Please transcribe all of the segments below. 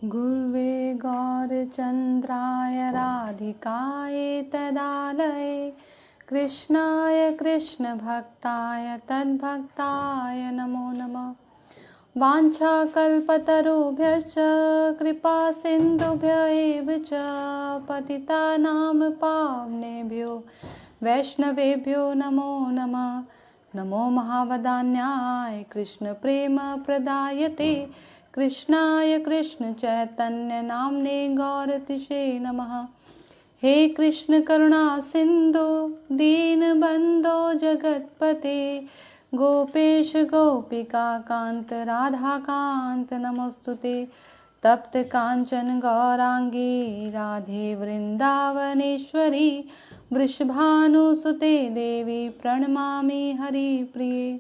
गुर्वे गौरचन्द्राय राधिकाय तदालये कृष्णाय कृष्णभक्ताय तद्भक्ताय नमो नमः। वाञ्छाकल्पतरुभ्यश्च कृपा सिन्धुभ्य एव च पतितानां पावनेभ्यो वैष्णवेभ्यो नमो नमः। नमो महावदान्याय कृष्णप्रेमप्रदायते कृष्णाय कृष्णचैतन्यनाम्ने गौरतिशे नमः। हे कृष्ण करुणा सिन्धु दीनबन्धो जगत्पते गोपेश गोपिका कांत राधा कांत नमोस्तुते। तप्त कांचन गौरांगी राधे वृंदावनेश्वरी वृषभानुसुते देवी प्रणमामि हरिप्रिये।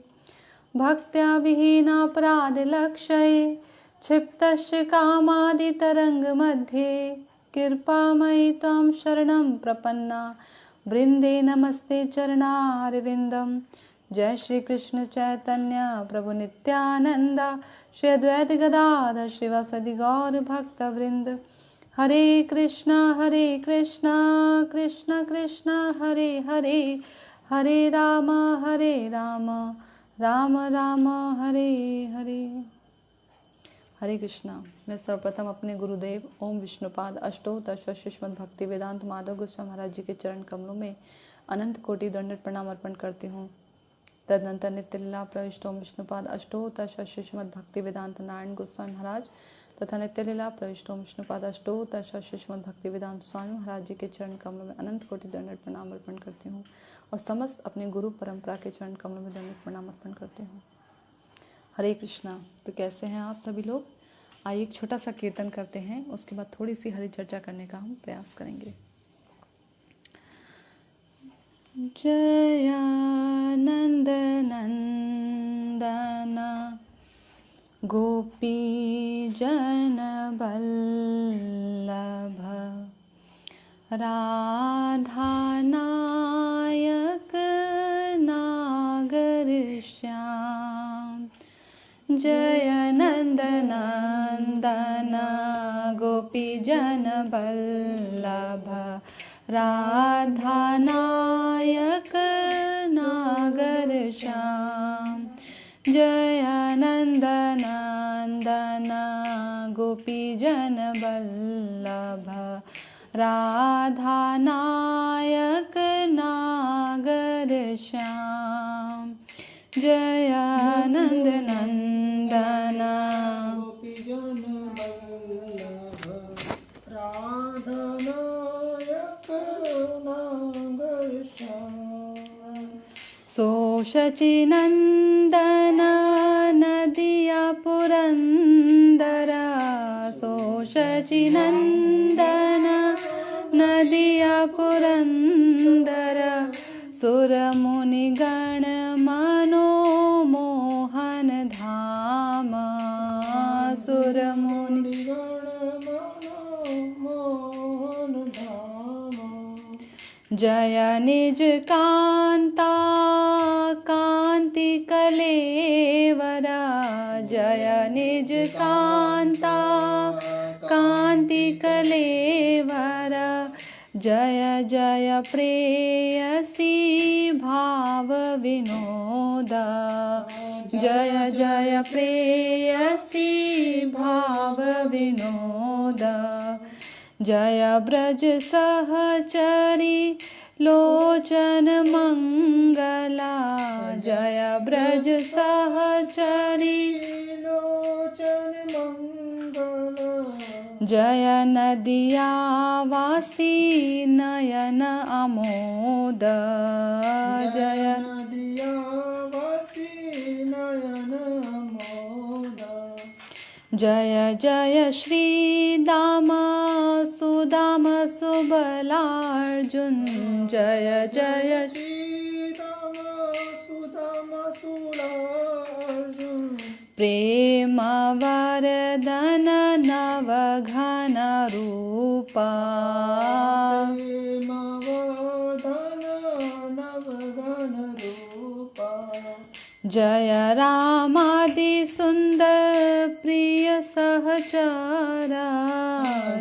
भक्त्या विहीनापराधलक्षये क्षिप्तस्य कामादितरङ्गमध्ये कृपामयि त्वां शरणं प्रपन्ना वृन्दे नमस्ते चरणारविन्दम्। जय श्री कृष्ण चैतन्य प्रभु नित्यानंद श्री अद्वैत गदाधर श्रीवासदि गौर भक्त वृंद। हरे कृष्णा कृष्ण कृष्ण हरे हरे हरे राम राम राम हरे हरे। हरे कृष्णा। मैं सर्वप्रथम अपने गुरुदेव ओम विष्णुपाद अष्टोत्तर श्रीमद् भक्ति वेदांत माधव गोस्वामी महाराज जी के चरण कमलों में अनंत कोटि दंडवत प्रणाम अर्पण करती हूँ। तदनंतर नित्य लीला प्रविष्ट ओम विष्णुपाद अष्टोत्तर श्रीमद् भक्ति वेदांत नारायण गोस्वामी महाराज तथा नित्य लीला प्रविष्ट ओम विष्णुपाद अष्टोत्तर श्रीमद् भक्ति वेदांत स्वामी महाराज जी के चरण कमलों में अनंत कोटि दंडवत प्रणाम अर्पण करती हूँ और समस्त अपने गुरु परंपरा के चरण कमलों में दंडवत प्रणाम अर्पण करती हूँ। हरे कृष्णा। तो कैसे हैं आप सभी लोग? आइए एक छोटा सा कीर्तन करते हैं, उसके बाद थोड़ी सी हरि चर्चा करने का हम प्रयास करेंगे। जय नंद नंदन गोपी जन बल्लभ राधा नायक नागर श्याम। जय नंद नंदन गोपी जन बल्लभ राधा नायक नागर श्याम। जय नंद नंदन गोपी जन बल्लभ राधा नायक नागर श्याम। जय नंद नंदन गोपी जन बल्लभ राधा नायक नागर श्याम। सो शचीनंदन नदिया पुरंदर सो शचीनंदन नदिया पुरंदर सुर मुनि गण मनोमोहन धाम। सुर मुनि गण मनोमोहन धाम। जय निज कांता कांति कलेवरा। जय निज कांता कांति कलेवरा। जय जय प्रेयसी भाव विनोद। जय जय प्रेयसी भाव विनोद। जय ब्रज सहचरी लोचन मंगला। जय ब्रज सहचरी लोचन मंगला। जय नदिया वासी नयन आमोद। जय नदिया वासी नयन आमोद। जय जय श्री दाम सुदाम सुबलार्जुन। जय जय श्री दाम सुदाम सुबलार्जुन। प्रेम वरदन नवघन रूपा। प्रेम वरदन नवघन रूपा। जय रामादि सुंदर प्रिय सहचरा,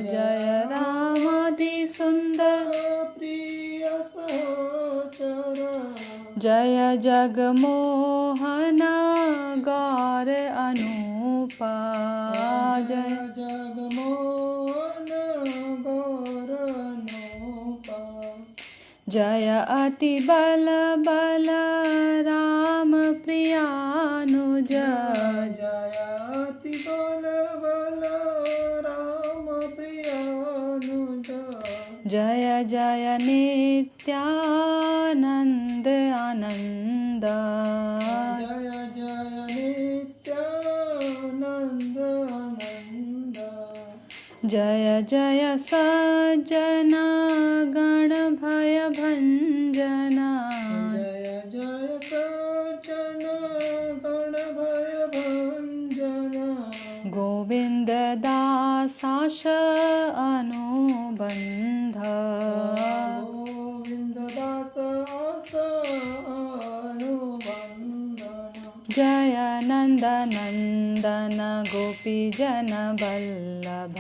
जय रामादि सुंदर प्रिय सहचरा, जय जगमोहन गौर अनूपा, जय जगमोहन गौर अनूपा, जय अति बल बल राम प्रियानुज, जय अति बल बल राम प्रियानुज, जय जय नित्यानंद आनंद, जय जय नित्यानंद आनंद, जय जय सज्जन गण भय भंजना, जय जय सज्जन गण भय भंजना, गोविंद दासाश अनुबंध, गोविंद दास अनुबंधन, जय नंद नंदन गोपी जन बल्लभ,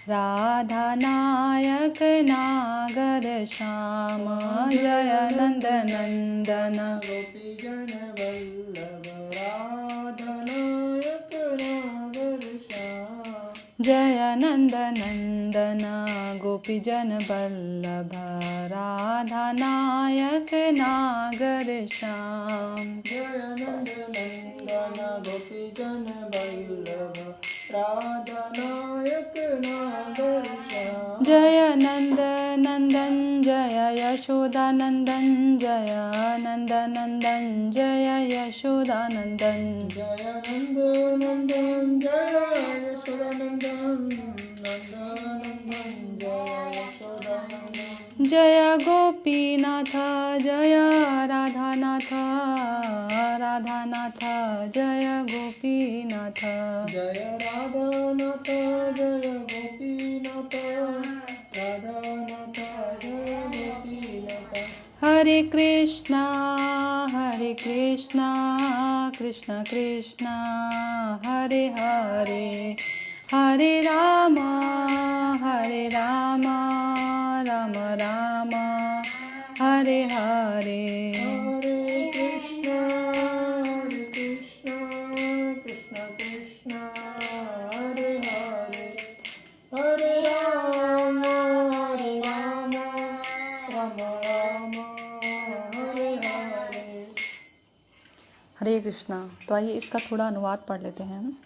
राधा नायक नागर श्याम, जय नंद नंदन गोपी जन वल्लभ, राधा नायक नागर श्याम, जय नंद नंदन गोपी जन बल्लभ, राधा नायक नागर श्याम, जय नंद नंदन गोपी जन वल्लभ, राधा नायक नागर श्याम, जय नंद नंदन जय यशोदा नंदन, जय नंद नंदन जय यशोदा नंदन, जय नंद नंदन जय यशोदा नंदन, नंद नंदन जय यशोदा नंदन, जय गोपीनाथ जय राधानाथ, राधानाथ जय गोपीनाथ, जय राधानाथ जय गोपीनाथ, राधानाथ जय गोपीनाथ, हरे कृष्णा कृष्ण कृष्ण हरे हरे, हरे राम राम राम हरे हरे, हरे कृष्ण कृष्ण कृष्ण हरे हरे, हरे राम राम राम हरे हरे। हरे कृष्णा। तो आइए इसका थोड़ा अनुवाद पढ़ लेते हैं हम।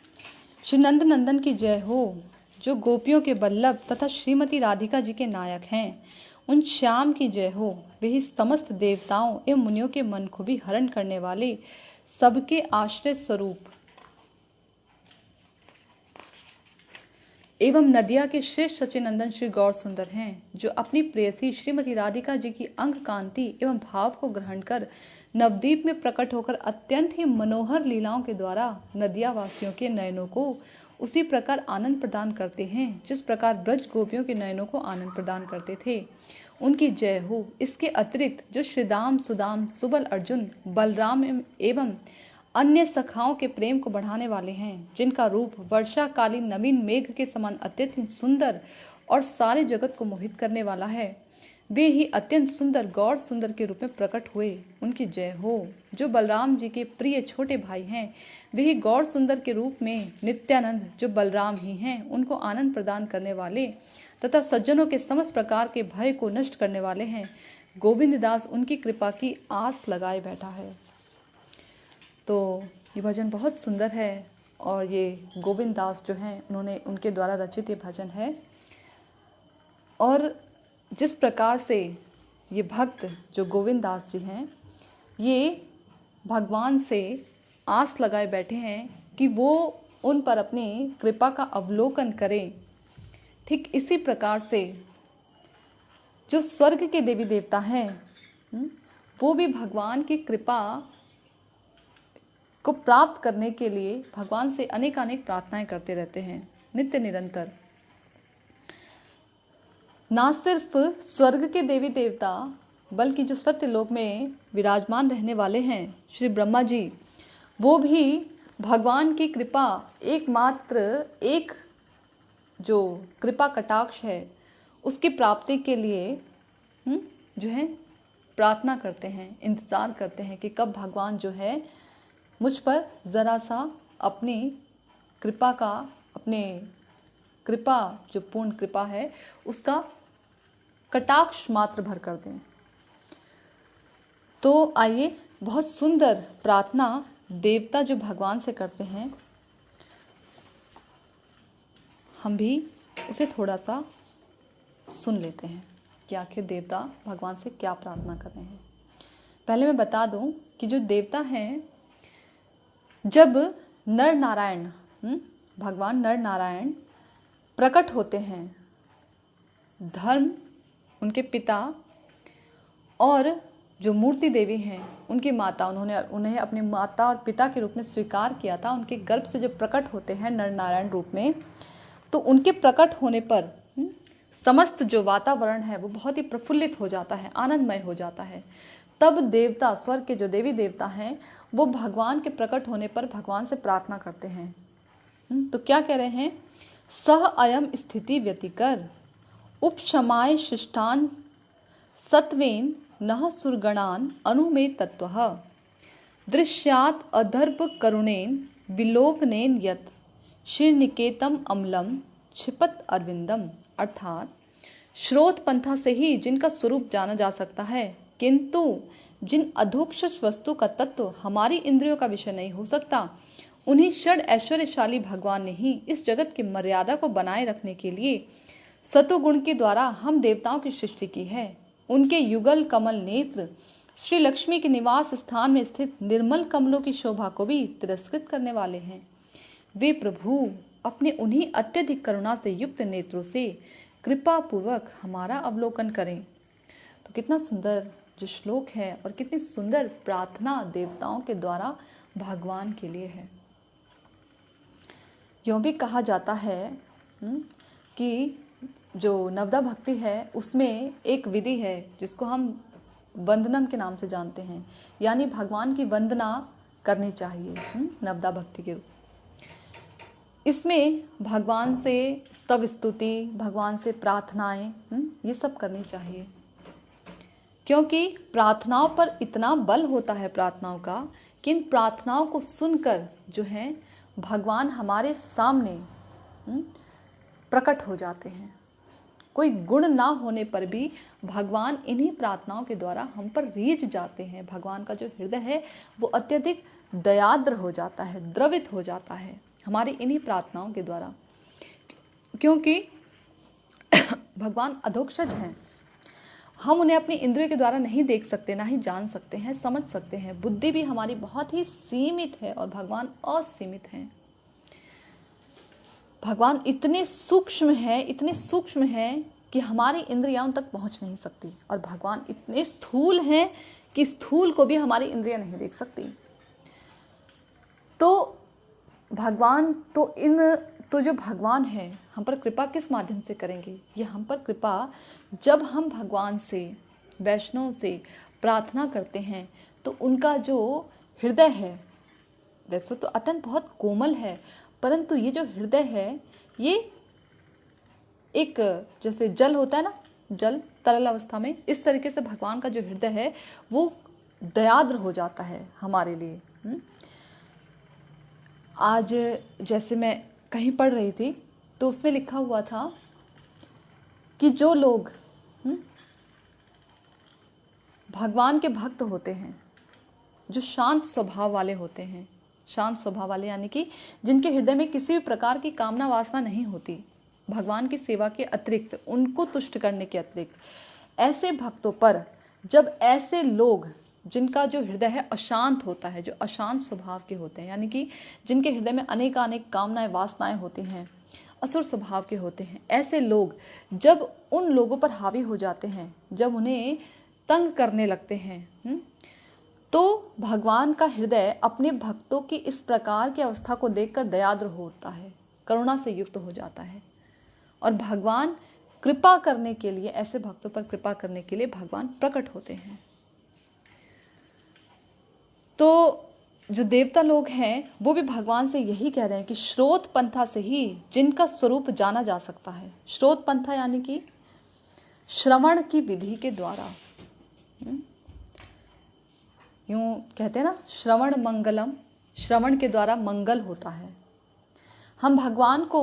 श्री नंद नंदन की जय हो, जो गोपियों के बल्लभ तथा श्रीमती राधिका जी के नायक हैं। उन श्याम की जय हो, वे ही समस्त देवताओं एवं मुनियों के मन को भी हरण करने वाले, सबके आश्रय स्वरूप एवं नदिया के श्रेष्ठ सचिनंदन श्री गौर सुंदर हैं, जो अपनी प्रेयसी श्रीमती राधिका जी की अंग कांति एवं भाव को ग्रहण कर नवद्वीप में प्रकट होकर अत्यंत ही मनोहर लीलाओं के द्वारा नदिया वासियों के नयनों को उसी प्रकार आनंद प्रदान करते हैं जिस प्रकार ब्रज गोपियों के नयनों को आनंद प्रदान करते थे। उनकी जय हो। इसके अतिरिक्त जो श्रीदाम सुदाम सुबल अर्जुन बलराम एवं अन्य सखाओं के प्रेम को बढ़ाने वाले हैं, जिनका रूप वर्षाकालीन नवीन मेघ के समान अत्यंत सुंदर और सारे जगत को मोहित करने वाला है, वे ही अत्यंत सुंदर गौर सुंदर के रूप में प्रकट हुए। उनकी जय हो। जो बलराम जी के प्रिय छोटे भाई हैं, वे ही गौर सुंदर के रूप में नित्यानंद, जो बलराम ही हैं, उनको आनंद प्रदान करने वाले तथा सज्जनों के समस्त प्रकार के भय को नष्ट करने वाले हैं। गोविंद दास उनकी कृपा की आस लगाए बैठा है। तो ये भजन बहुत सुंदर है और ये गोविंद दास जो हैं उन्होंने उनके द्वारा रचित ये भजन है। और जिस प्रकार से ये भक्त जो गोविंद दास जी हैं, ये भगवान से आस लगाए बैठे हैं कि वो उन पर अपनी कृपा का अवलोकन करें, ठीक इसी प्रकार से जो स्वर्ग के देवी देवता हैं वो भी भगवान की कृपा को प्राप्त करने के लिए भगवान से अनेक प्रार्थनाएं करते रहते हैं नित्य निरंतर। ना सिर्फ स्वर्ग के देवी देवता बल्कि जो सत्यलोक में विराजमान रहने वाले हैं श्री ब्रह्मा जी, वो भी भगवान की कृपा, एकमात्र एक जो कृपा कटाक्ष है उसकी प्राप्ति के लिए जो है प्रार्थना करते हैं, इंतज़ार करते हैं कि कब भगवान जो है मुझ पर ज़रा सा अपनी कृपा का, अपने कृपा जो पूर्ण कृपा है उसका कटाक्ष मात्र भर कर दें। तो आइए, बहुत सुंदर प्रार्थना देवता जो भगवान से करते हैं, हम भी उसे थोड़ा सा सुन लेते हैं कि आखिर देवता भगवान से क्या प्रार्थना कर रहे हैं। पहले मैं बता दूं कि जो देवता हैं, जब नर नारायण भगवान नर नारायण प्रकट होते हैं, धर्म उनके पिता और जो मूर्ति देवी हैं उनकी माता, उन्हें अपनी माता और पिता के रूप में स्वीकार किया था। उनके गर्भ से जब प्रकट होते हैं नर नारायण रूप में, तो उनके प्रकट होने पर समस्त जो वातावरण है वो बहुत ही प्रफुल्लित हो जाता है, आनंदमय हो जाता है। तब देवता, स्वर्ग के जो देवी देवता हैं, वो भगवान के प्रकट होने पर भगवान से प्रार्थना करते हैं। तो क्या कह रहे हैं? सह अयम स्थिति व्यतिकर उपशमाय शिष्टान सत्वेन नः सुरगणान अनुमे तत्वः दृश्यात अदर्भ करुणेन विलोकनेन यत श्रीनिकेतम अम्लम क्षिपत अरविंदम। अर्थात श्रोत पंथा से ही जिनका स्वरूप जाना जा सकता है, किंतु जिन अधोक्षज वस्तु का तत्व हमारी इंद्रियों का विषय नहीं हो सकता, उन्हीं षड ऐश्वर्यशाली भगवान ने ही इस जगत की मर्यादा को बनाए रखने के लिए सतोगुण के द्वारा हम देवताओं की सृष्टि की है। उनके युगल कमल नेत्र श्री लक्ष्मी के निवास स्थान में स्थित निर्मल कमलों की शोभा को भी तिरस्कृत करने वाले हैं। वे प्रभु अपने उन्हीं अत्यधिक करुणा से युक्त नेत्रों से कृपा पूर्वक हमारा अवलोकन करें। तो कितना सुंदर जो श्लोक है और कितनी सुंदर प्रार्थना देवताओं के द्वारा भगवान के लिए है। यूँ भी कहा जाता है कि जो नवदा भक्ति है उसमें एक विधि है जिसको हम वंदनम के नाम से जानते हैं, यानी भगवान की वंदना करनी चाहिए नवदा भक्ति के रूप। इसमें भगवान से स्तव स्तुति, भगवान से प्रार्थनाएं, ये सब करनी चाहिए, क्योंकि प्रार्थनाओं पर इतना बल होता है प्रार्थनाओं का कि इन प्रार्थनाओं को सुनकर जो है भगवान हमारे सामने प्रकट हो जाते हैं। कोई गुण ना होने पर भी भगवान इन्हीं प्रार्थनाओं के द्वारा हम पर रीझ जाते हैं। भगवान का जो हृदय है वो अत्यधिक दयाद्र हो जाता है, द्रवित हो जाता है हमारी इन्हीं प्रार्थनाओं के द्वारा, क्योंकि भगवान अधोक्षज हैं। हम उन्हें अपनी इंद्रियों के द्वारा नहीं देख सकते, ना ही जान सकते हैं, समझ सकते हैं। बुद्धि भी हमारी बहुत ही सीमित है और भगवान असीमित हैं। भगवान इतने सूक्ष्म हैं कि हमारी इंद्रियां उन तक पहुंच नहीं सकती, और भगवान इतने स्थूल हैं कि स्थूल को भी हमारी इंद्रियां नहीं देख सकती। तो भगवान तो जो भगवान है हम पर कृपा किस माध्यम से करेंगे? ये हम पर कृपा जब हम भगवान से, वैष्णव से प्रार्थना करते हैं, तो उनका जो हृदय है वैसे तो अत्यंत बहुत कोमल है, परंतु ये जो हृदय है ये एक जैसे जल होता है ना, जल तरल अवस्था में, इस तरीके से भगवान का जो हृदय है वो दयाद्र हो जाता है हमारे लिए। आज जैसे मैं कहीं पढ़ रही थी तो उसमें लिखा हुआ था कि जो लोग भगवान के भक्त होते हैं, जो शांत स्वभाव वाले होते हैं, शांत स्वभाव वाले यानी कि जिनके हृदय में किसी भी प्रकार की कामना वासना नहीं होती भगवान की सेवा के अतिरिक्त, उनको तुष्ट करने के अतिरिक्त, ऐसे भक्तों पर जब ऐसे लोग जिनका जो हृदय है अशांत होता है, जो अशांत स्वभाव के होते हैं, यानी कि जिनके हृदय में अनेकानेक कामनाएं वासनाएं होती हैं, असुर स्वभाव के होते हैं, ऐसे लोग जब उन लोगों पर हावी हो जाते हैं, जब उन्हें तंग करने लगते हैं, तो भगवान का हृदय अपने भक्तों की इस प्रकार की अवस्था को देखकर दयाद्र होता है, करुणा से युक्त हो जाता है, और भगवान कृपा करने के लिए, ऐसे भक्तों पर कृपा करने के लिए भगवान प्रकट होते हैं। तो जो देवता लोग हैं वो भी भगवान से यही कह रहे हैं कि श्रोत पंथा से ही जिनका स्वरूप जाना जा सकता है। श्रोत पंथा यानी कि श्रवण की विधि के द्वारा। यूं कहते हैं ना, श्रवण मंगलम, श्रवण के द्वारा मंगल होता है। हम भगवान को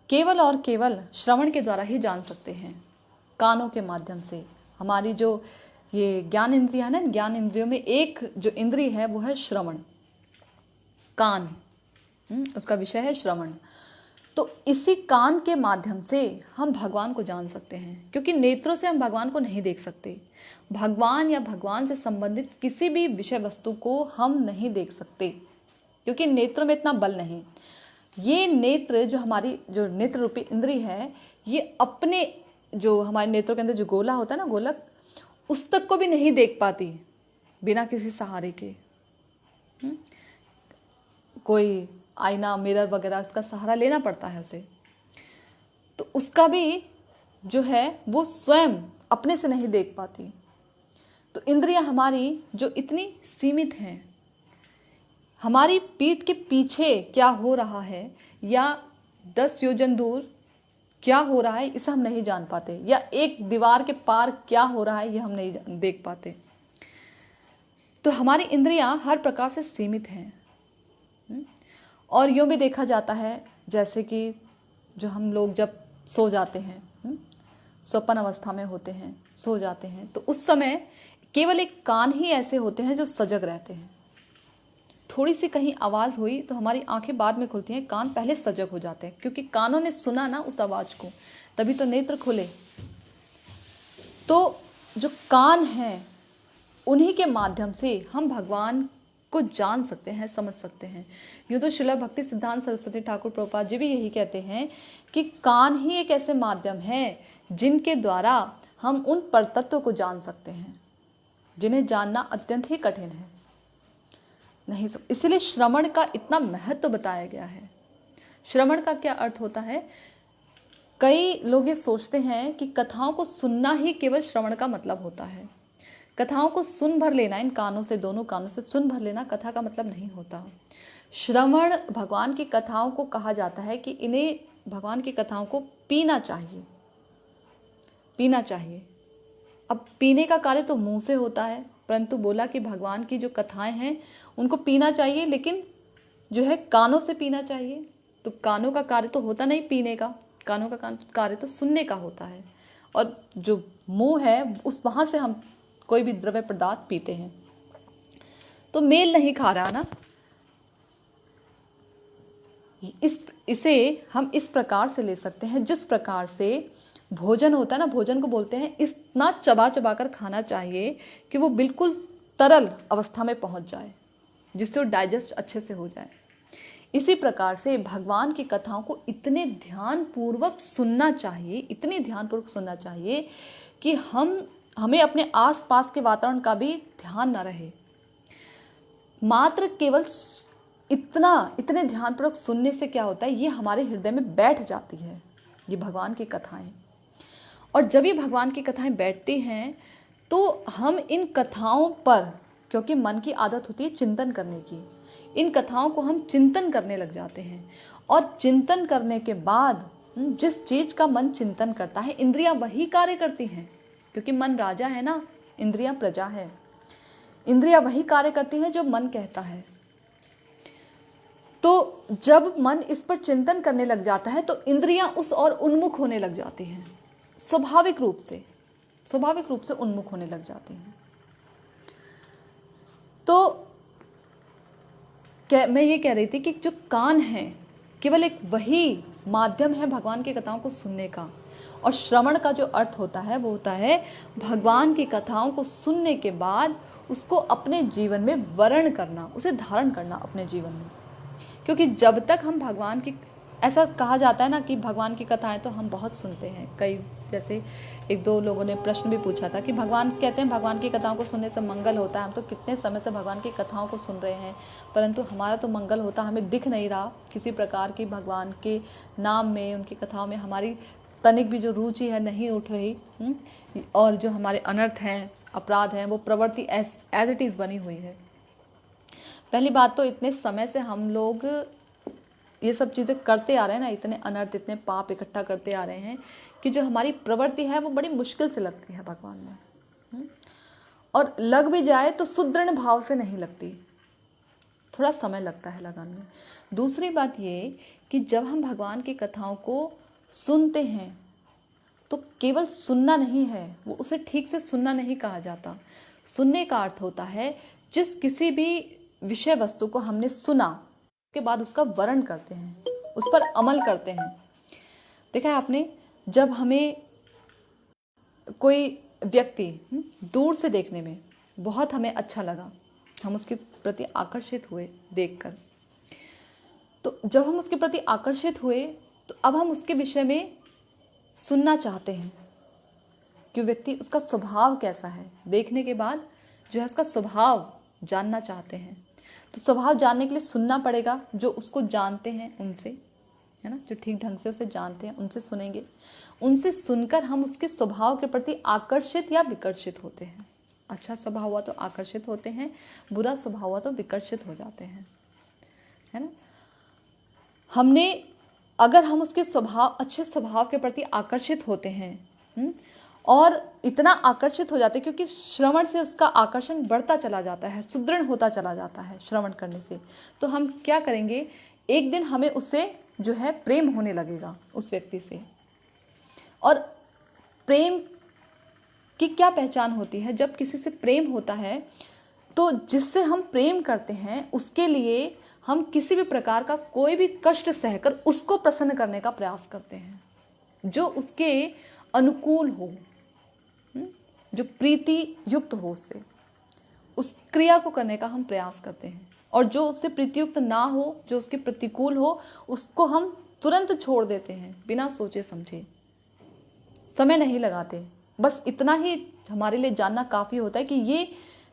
केवल और केवल श्रवण के द्वारा ही जान सकते हैं, कानों के माध्यम से। हमारी जो ये ज्ञान इंद्रियां है ना, ज्ञान इंद्रियों में एक जो इंद्रिय है वो है श्रवण, कान, उसका विषय है श्रवण। तो इसी कान के माध्यम से हम भगवान को जान सकते हैं, क्योंकि नेत्रों से हम भगवान को नहीं देख सकते। भगवान या भगवान से संबंधित किसी भी विषय वस्तु को हम नहीं देख सकते, क्योंकि नेत्रों में इतना बल नहीं। ये नेत्र जो हमारी जो नेत्र रूपी इंद्रिय है, ये अपने जो हमारे नेत्रों के अंदर जो गोला होता है ना, गोलक, उस तक को भी नहीं देख पाती बिना किसी सहारे के। कोई आईना, मिरर वगैरह, उसका सहारा लेना पड़ता है उसे। तो उसका भी जो है वो स्वयं अपने से नहीं देख पाती। तो इंद्रियां हमारी जो इतनी सीमित हैं, हमारी पीठ के पीछे क्या हो रहा है या 10 योजन दूर क्या हो रहा है इसे हम नहीं जान पाते, या एक दीवार के पार क्या हो रहा है ये हम नहीं देख पाते। तो हमारी इंद्रियां हर प्रकार से सीमित हैं। और यूँ भी देखा जाता है जैसे कि जो हम लोग जब सो जाते हैं, स्वप्न अवस्था में होते हैं, सो जाते हैं, तो उस समय केवल एक कान ही ऐसे होते हैं जो सजग रहते हैं। थोड़ी सी कहीं आवाज़ हुई तो हमारी आंखें बाद में खुलती हैं, कान पहले सजग हो जाते हैं, क्योंकि कानों ने सुना ना उस आवाज़ को, तभी तो नेत्र खुले। तो जो कान हैं उन्हीं के माध्यम से हम भगवान को जान सकते हैं, समझ सकते हैं। यूँ तो श्रील भक्ति सिद्धांत सरस्वती ठाकुर प्रभुपाद जी भी यही कहते हैं कि कान ही एक ऐसे माध्यम है जिनके द्वारा हम उन परतत्व को जान सकते हैं जिन्हें जानना अत्यंत ही कठिन है। नहीं सब, इसलिए श्रवण का इतना महत्व बताया गया है। श्रवण का क्या अर्थ होता है? कई लोग ये सोचते हैं कि कथाओं को सुनना ही केवल श्रवण का मतलब होता है। कथाओं को सुन भर लेना, इन कानों से, दोनों कानों से सुन भर लेना कथा का मतलब नहीं होता। श्रवण भगवान की कथाओं को कहा जाता है कि इन्हें, भगवान की कथाओं को पीना चाहिए, पीना चाहिए। अब पीने का कार्य तो मुंह से होता है, परंतु बोला कि भगवान की जो कथाएं हैं उनको पीना चाहिए, लेकिन जो है कानों से पीना चाहिए। तो कानों का कार्य तो होता नहीं पीने का, कानों का कार्य तो सुनने का होता है। और जो मुंह है उस वहां से हम कोई भी द्रव्य पदार्थ पीते हैं, तो मेल नहीं खा रहा ना। इसे हम इस प्रकार से ले सकते हैं जिस प्रकार से भोजन होता है ना, भोजन को बोलते हैं इतना चबा चबा कर खाना चाहिए कि वो बिल्कुल तरल अवस्था में पहुंच जाए, जिससे वो डाइजेस्ट अच्छे से हो जाए। इसी प्रकार से भगवान की कथाओं को इतने ध्यानपूर्वक सुनना चाहिए, इतने ध्यानपूर्वक सुनना चाहिए कि हमें अपने आसपास के वातावरण का भी ध्यान न रहे। मात्र केवल इतने ध्यानपूर्वक सुनने से क्या होता है, ये हमारे हृदय में बैठ जाती है ये भगवान की कथाएं। और जब ये भगवान की कथाएं बैठती हैं तो हम इन कथाओं पर, क्योंकि मन की आदत होती है चिंतन करने की, इन कथाओं को हम चिंतन करने लग जाते हैं। और चिंतन करने के बाद जिस चीज का मन चिंतन करता है, इंद्रियां वही कार्य करती हैं, क्योंकि मन राजा है ना, इंद्रियां प्रजा है। इंद्रियां वही कार्य करती हैं जो मन कहता है। तो जब मन इस पर चिंतन करने लग जाता है तो इंद्रियां उस ओर उन्मुख होने लग जाती हैं, स्वाभाविक रूप से उन्मुख होने लग जाती हैं। तो मैं ये कह रही थी कि जो कान है केवल एक वही माध्यम है भगवान की कथाओं को सुनने का। और श्रवण का जो अर्थ होता है वो होता है भगवान की कथाओं को सुनने के बाद उसको अपने जीवन में वर्ण करना, उसे धारण करना अपने जीवन में। क्योंकि जब तक हम भगवान की, ऐसा कहा जाता है ना कि भगवान की कथाएं तो हम बहुत सुनते हैं। कई, जैसे एक दो लोगों ने प्रश्न भी पूछा था कि भगवान कहते हैं भगवान की कथाओं को सुनने से मंगल होता है। हम तो कितने समय से भगवान की कथाओं को सुन रहे हैं, परंतु हमारा तो मंगल होता हमें दिख नहीं रहा किसी प्रकार की। भगवान के नाम में, उनकी कथाओं में हमारी तनिक भी जो रुचि है नहीं उठ रही। और जो हमारे अनर्थ हैं, अपराध हैं, वो प्रवृत्ति एज इट इज़ बनी हुई है। पहली बात तो इतने समय से हम लोग ये सब चीज़ें करते आ रहे हैं ना, इतने अनर्थ इतने पाप इकट्ठा करते आ रहे हैं कि जो हमारी प्रवृत्ति है वो बड़ी मुश्किल से लगती है भगवान में। और लग भी जाए तो सुदृढ़ भाव से नहीं लगती, थोड़ा समय लगता है लगाने में। दूसरी बात ये कि जब हम भगवान की कथाओं को सुनते हैं तो केवल सुनना नहीं है, वो उसे ठीक से सुनना नहीं कहा जाता। सुनने का अर्थ होता है जिस किसी भी विषय वस्तु को हमने सुना के बाद उसका वर्णन करते हैं, उस पर अमल करते हैं। देखा है आपने, जब हमें कोई व्यक्ति दूर से देखने में बहुत हमें अच्छा लगा, हम उसके प्रति आकर्षित हुए देखकर, तो जब हम उसके प्रति आकर्षित हुए तो अब हम उसके विषय में सुनना चाहते हैं कि व्यक्ति, उसका स्वभाव कैसा है। देखने के बाद जो है उसका स्वभाव जानना चाहते हैं, तो स्वभाव जानने के लिए सुनना पड़ेगा। जो उसको जानते हैं उनसे, है ना, जो ठीक ढंग से उसे जानते हैं उनसे सुनेंगे। उनसे सुनकर हम उसके स्वभाव के प्रति आकर्षित या विकर्षित होते हैं। अच्छा स्वभाव हुआ तो आकर्षित होते हैं, बुरा स्वभाव हुआ तो विकर्षित हो जाते हैं, है ना। अगर हम उसके स्वभाव, अच्छे स्वभाव के प्रति आकर्षित होते हैं और इतना आकर्षित हो जाते हैं क्योंकि श्रवण से उसका आकर्षण बढ़ता चला जाता है, सुदृढ़ होता चला जाता है श्रवण करने से, तो हम क्या करेंगे, एक दिन हमें उससे जो है प्रेम होने लगेगा उस व्यक्ति से। और प्रेम की क्या पहचान होती है, जब किसी से प्रेम होता है तो जिससे हम प्रेम करते हैं उसके लिए हम किसी भी प्रकार का कोई भी कष्ट सहकर उसको प्रसन्न करने का प्रयास करते हैं, जो उसके अनुकूल हो, जो प्रीति युक्त हो, उससे उस क्रिया को करने का हम प्रयास करते हैं। और जो उससे प्रीतियुक्त ना हो, जो उसके प्रतिकूल हो, उसको हम तुरंत छोड़ देते हैं बिना सोचे समझे, समय नहीं लगाते। बस इतना ही हमारे लिए जानना काफ़ी होता है कि ये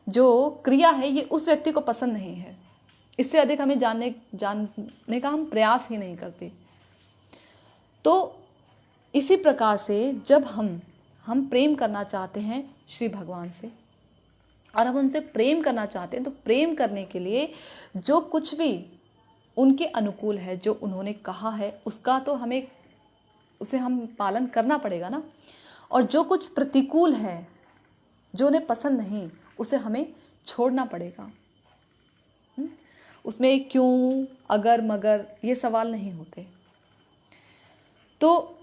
जो क्रिया है ये उस व्यक्ति को पसंद नहीं है। इससे अधिक हमें जानने का हम प्रयास ही नहीं करते। तो इसी प्रकार से जब हम प्रेम करना चाहते हैं श्री भगवान से और हम उनसे प्रेम करना चाहते हैं, तो प्रेम करने के लिए जो कुछ भी उनके अनुकूल है, जो उन्होंने कहा है, उसका तो उसे हम पालन करना पड़ेगा ना। और जो कुछ प्रतिकूल है, जो उन्हें पसंद नहीं, उसे हमें छोड़ना पड़ेगा। उसमें क्यों, अगर, मगर ये सवाल नहीं होते। तो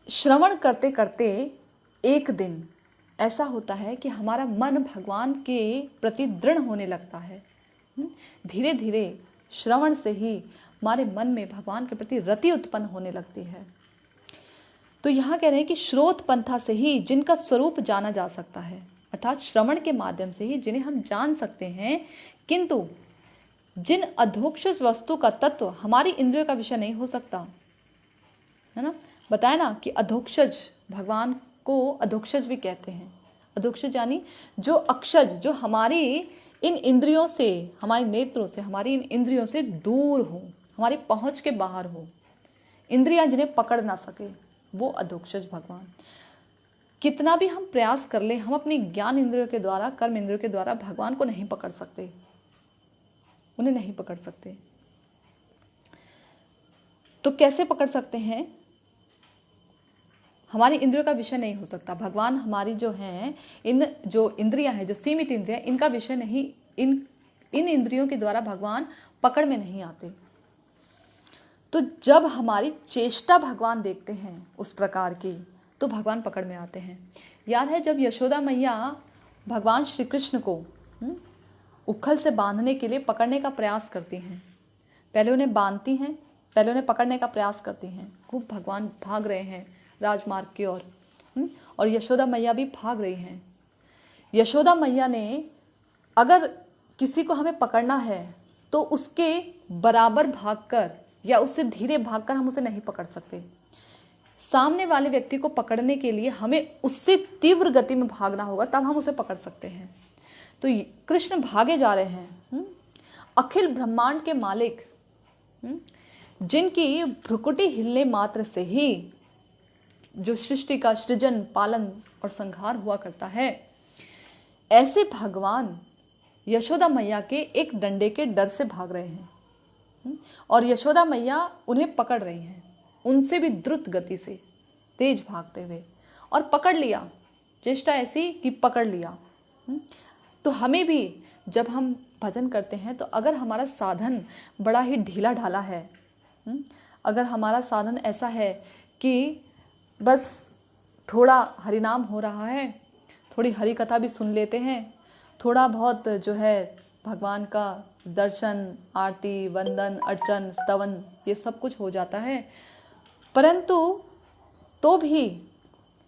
श्रवण करते करते एक दिन ऐसा होता है कि हमारा मन भगवान के प्रति दृढ़ होने लगता है। धीरे धीरे श्रवण से ही हमारे मन में भगवान के प्रति रति उत्पन्न होने लगती है। तो यहाँ कह रहे हैं कि श्रोत पंथा से ही जिनका स्वरूप जाना जा सकता है, अर्थात श्रवण के माध्यम से ही जिन्हें हम जान सकते हैं। किंतु जिन अधोक्षज वस्तु का तत्व हमारी इंद्रियों का विषय नहीं हो सकता, है ना। बताया ना कि अधोक्षज, भगवान को अधोक्षज भी कहते हैं। अधोक्षज यानी जो अक्षज, जो हमारी इन इंद्रियों से, हमारे नेत्रों से, हमारी इन इंद्रियों से दूर हो, हमारी पहुंच के बाहर हो, इंद्रियां जिन्हें पकड़ ना सके, वो अधोक्षज भगवान। कितना भी हम प्रयास कर ले, हम अपनी ज्ञान इंद्रियों के द्वारा, कर्म इंद्रियों के द्वारा भगवान को नहीं पकड़ सकते, उन्हें नहीं पकड़ सकते। तो कैसे पकड़ सकते हैं, हमारी इंद्रियों का विषय नहीं हो सकता भगवान। हमारी जो हैं, इन जो इंद्रियां हैं, जो सीमित इंद्रियां, इनका विषय नहीं, इन इंद्रियों के द्वारा भगवान पकड़ में नहीं आते। तो जब हमारी चेष्टा भगवान देखते हैं उस प्रकार की, तो भगवान पकड़ में आते हैं। याद है जब यशोदा मैया भगवान श्री कृष्ण को उखल से बांधने के लिए पकड़ने का प्रयास करती हैं, पहले उन्हें बांधती हैं, पहले उन्हें पकड़ने का प्रयास करती हैं। खूब भगवान भाग रहे हैं राजमार्ग की ओर, और यशोदा मैया भी भाग रही हैं। यशोदा मैया ने, अगर किसी को हमें पकड़ना है तो उसके बराबर भागकर या उससे धीरे भागकर हम उसे नहीं पकड़ सकते। सामने वाले व्यक्ति को पकड़ने के लिए हमें उससे तीव्र गति में भागना होगा, तब हम उसे पकड़ सकते हैं। तो कृष्ण भागे जा रहे हैं, अखिल ब्रह्मांड के मालिक, जिनकी भ्रुकुटी हिलने मात्र से ही जो सृष्टि का सृजन, पालन और संहार हुआ करता है, ऐसे भगवान यशोदा मैया के एक डंडे के डर से भाग रहे हैं और यशोदा मैया उन्हें पकड़ रही हैं, उनसे भी द्रुत गति से तेज भागते हुए, और पकड़ लिया। चेष्टा ऐसी कि पकड़ लिया। तो हमें भी जब हम भजन करते हैं तो अगर हमारा साधन बड़ा ही ढीला ढाला है, अगर हमारा साधन ऐसा है कि बस थोड़ा हरिनाम हो रहा है, थोड़ी हरि कथा भी सुन लेते हैं, थोड़ा बहुत जो है भगवान का दर्शन, आरती, वंदन, अर्चन, स्तवन ये सब कुछ हो जाता है, परंतु तो भी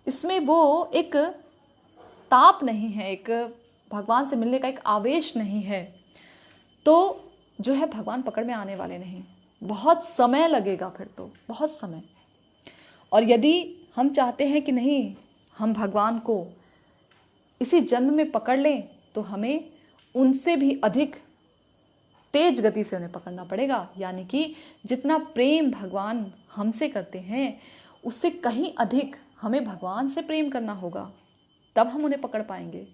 इसमें वो एक ताप नहीं है, एक भगवान से मिलने का एक आवेश नहीं है, तो जो है भगवान पकड़ में आने वाले नहीं। बहुत समय लगेगा, फिर तो बहुत समय। और यदि हम चाहते हैं कि नहीं हम भगवान को इसी जन्म में पकड़ लें, तो हमें उनसे भी अधिक तेज गति से उन्हें पकड़ना पड़ेगा। यानी कि जितना प्रेम भगवान हमसे करते हैं उससे कहीं अधिक हमें भगवान से प्रेम करना होगा, तब हम उन्हें पकड़ पाएंगे।